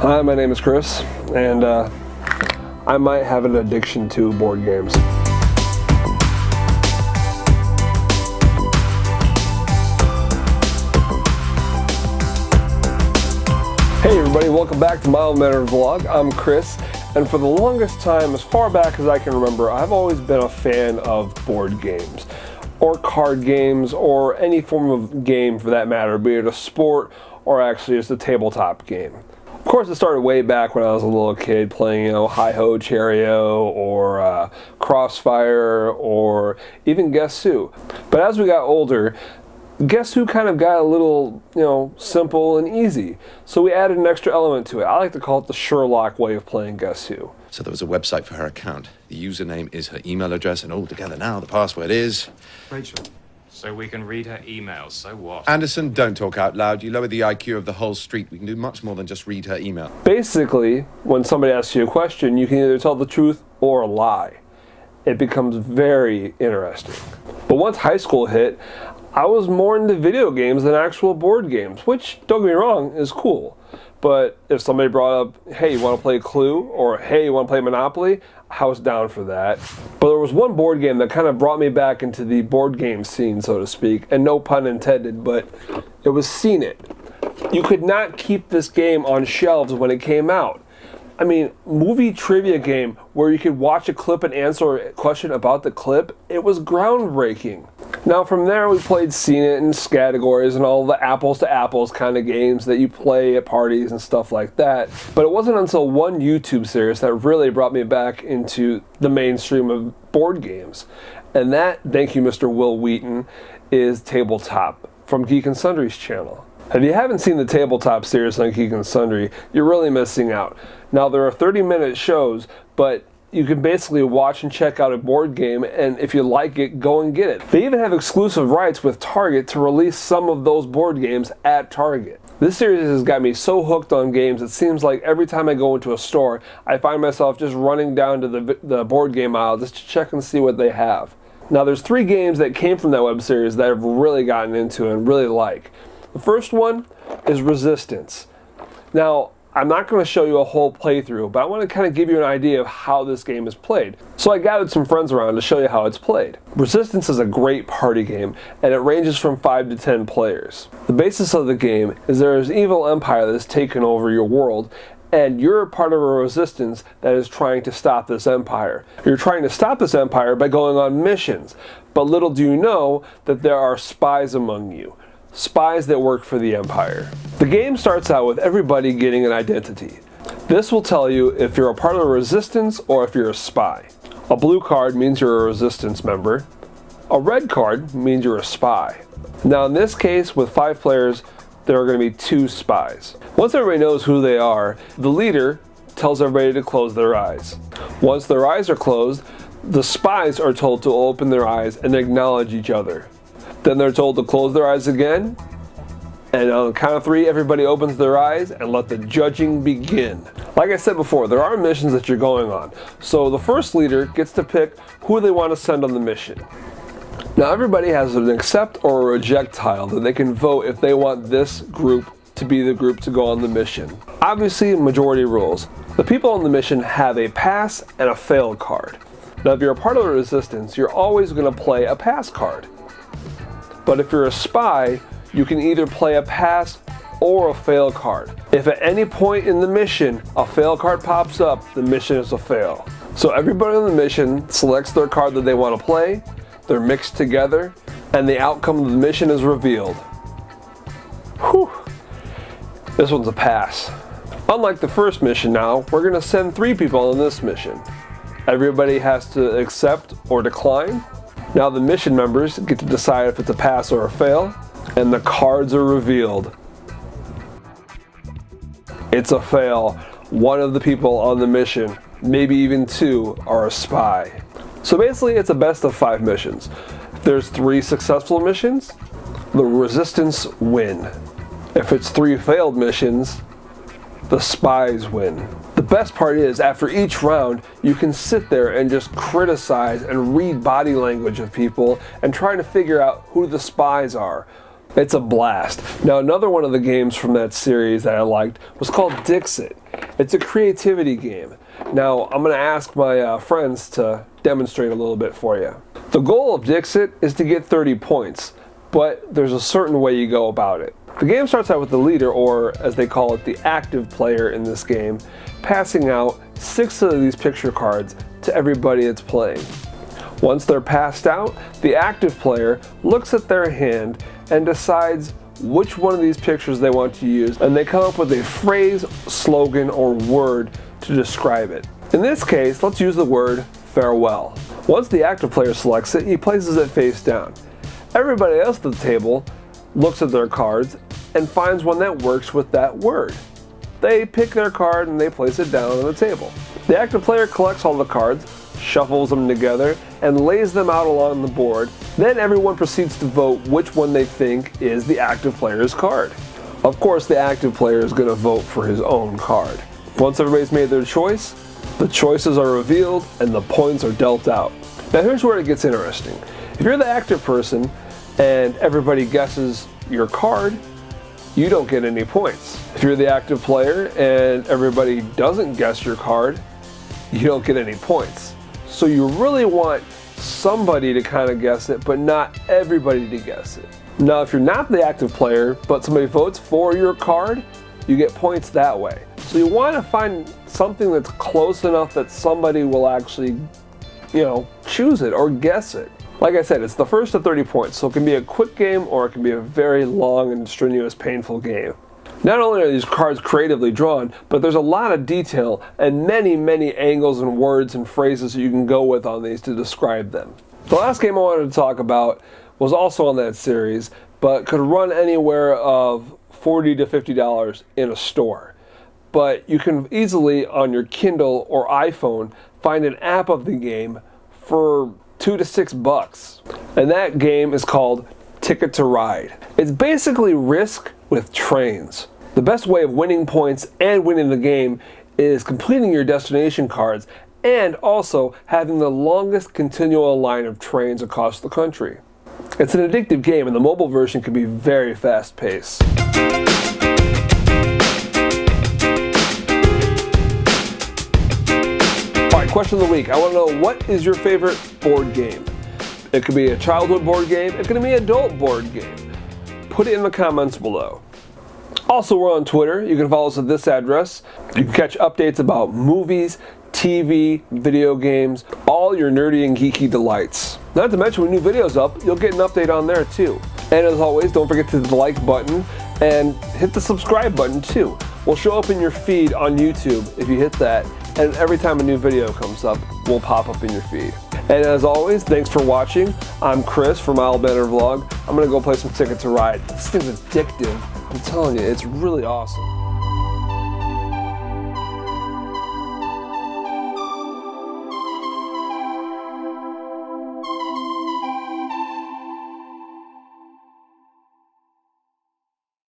Hi, my name is Chris, and I might have an addiction to board games. Hey everybody, welcome back to Mild Mannered Vlog. I'm Chris, and for the longest time, as far back as I can remember, I've always been a fan of board games, or card games, or any form of game for that matter, be it a sport or actually just a tabletop game. Of course, it started way back when I was a little kid playing, Hi-Ho Cherry-O or Crossfire or even Guess Who. But as we got older, Guess Who kind of got a little, simple and easy. So we added an extra element to it. I like to call it the Sherlock way of playing Guess Who. So there was a website for her account. The username is her email address, and all together now the password is... Rachel. So we can read her emails, so what? Anderson, don't talk out loud. You lower the IQ of the whole street. We can do much more than just read her email. Basically, when somebody asks you a question, you can either tell the truth or lie. It becomes very interesting. But once high school hit, I was more into video games than actual board games, which, don't get me wrong, is cool. But if somebody brought up, hey, you want to play Clue? Or hey, you want to play Monopoly? I was down for that. But there was one board game that kind of brought me back into the board game scene, so to speak. And no pun intended, but it was Scene It. You could not keep this game on shelves when it came out. I mean, movie trivia game where you could watch a clip and answer a question about the clip, it was groundbreaking. Now from there we played Scene It and Scattergories and all the apples to apples kind of games that you play at parties and stuff like that. But it wasn't until one YouTube series that really brought me back into the mainstream of board games. And that, thank you Mr. Will Wheaton, is Tabletop from Geek and Sundry's channel. If you haven't seen the Tabletop series on Geek and Sundry, you're really missing out. Now there are 30-minute shows, but you can basically watch and check out a board game, and if you like it, go and get it. They even have exclusive rights with Target to release some of those board games at Target. This series has got me so hooked on games, it seems like every time I go into a store, I find myself just running down to the board game aisle just to check and see what they have. Now there's 3 games that came from that web series that I've really gotten into and really like. The first one is Resistance. Now, I'm not going to show you a whole playthrough, but I want to kind of give you an idea of how this game is played. So I gathered some friends around to show you how it's played. Resistance is a great party game, and it ranges from 5 to 10 players. The basis of the game is there is an evil empire that has taken over your world, and you're part of a resistance that is trying to stop this empire. You're trying to stop this empire by going on missions, but little do you know that there are spies among you. Spies that work for the Empire. The game starts out with everybody getting an identity. This will tell you if you're a part of the resistance or if you're a spy. A blue card means you're a resistance member. A red card means you're a spy. Now in this case, with 5 players, there are going to be 2 spies. Once everybody knows who they are, the leader tells everybody to close their eyes. Once their eyes are closed, the spies are told to open their eyes and acknowledge each other. Then they're told to close their eyes again, and on the count of 3, everybody opens their eyes and let the judging begin. Like I said before, there are missions that you're going on, so the first leader gets to pick who they want to send on the mission. Now everybody has an accept or a reject tile that they can vote if they want this group to be the group to go on the mission. Obviously, majority rules. The people on the mission have a pass and a fail card. Now if you're a part of the resistance, you're always going to play a pass card. But if you're a spy, you can either play a pass or a fail card. If at any point in the mission a fail card pops up, the mission is a fail. So everybody on the mission selects their card that they want to play, they're mixed together, and the outcome of the mission is revealed. Whew. This one's a pass. Unlike the first mission now, we're going to send 3 people on this mission. Everybody has to accept or decline. Now the mission members get to decide if it's a pass or a fail, and the cards are revealed. It's a fail. One of the people on the mission, maybe even 2, are a spy. So basically it's a best of 5 missions. If there's 3 successful missions, the resistance win. If it's 3 failed missions, the spies win. The best part is, after each round, you can sit there and just criticize and read body language of people and try to figure out who the spies are. It's a blast. Now, another one of the games from that series that I liked was called Dixit. It's a creativity game. Now, I'm going to ask my friends to demonstrate a little bit for you. The goal of Dixit is to get 30 points, but there's a certain way you go about it. The game starts out with the leader, or as they call it, the active player in this game, passing out 6 of these picture cards to everybody that's playing. Once they're passed out, the active player looks at their hand and decides which one of these pictures they want to use, and they come up with a phrase, slogan, or word to describe it. In this case, let's use the word farewell. Once the active player selects it, he places it face down. Everybody else at the table looks at their cards and finds one that works with that word. They pick their card and they place it down on the table. The active player collects all the cards, shuffles them together, and lays them out along the board. Then everyone proceeds to vote which one they think is the active player's card. Of course, the active player is going to vote for his own card. Once everybody's made their choice, the choices are revealed and the points are dealt out. Now here's where it gets interesting. If you're the active person and everybody guesses your card, you don't get any points. If you're the active player and everybody doesn't guess your card, you don't get any points. So you really want somebody to kind of guess it, but not everybody to guess it. Now, if you're not the active player, but somebody votes for your card, you get points that way. So you want to find something that's close enough that somebody will actually, choose it or guess it. Like I said, it's the first of 30 points, so it can be a quick game or it can be a very long and strenuous, painful game. Not only are these cards creatively drawn, but there's a lot of detail and many, many angles and words and phrases that you can go with on these to describe them. The last game I wanted to talk about was also on that series, but could run anywhere of $40 to $50 in a store. But you can easily, on your Kindle or iPhone, find an app of the game for $2 to $6. And that game is called Ticket to Ride. It's basically Risk with trains. The best way of winning points and winning the game is completing your destination cards and also having the longest continual line of trains across the country. It's an addictive game and the mobile version can be very fast paced. Alright, question of the week. I want to know, what is your favorite board game? It could be a childhood board game, it could be an adult board game. Put it in the comments below. Also, we're on Twitter. You can follow us at this address. You can catch updates about movies, TV, video games, all your nerdy and geeky delights. Not to mention, when new videos up, you'll get an update on there too. And as always, don't forget to hit the like button and hit the subscribe button too. We'll show up in your feed on YouTube if you hit that, and every time a new video comes up, we'll pop up in your feed. And as always, thanks for watching. I'm Chris from Isle Banner Vlog. I'm gonna go play some Ticket to Ride. This thing's addictive. I'm telling you, it's really awesome.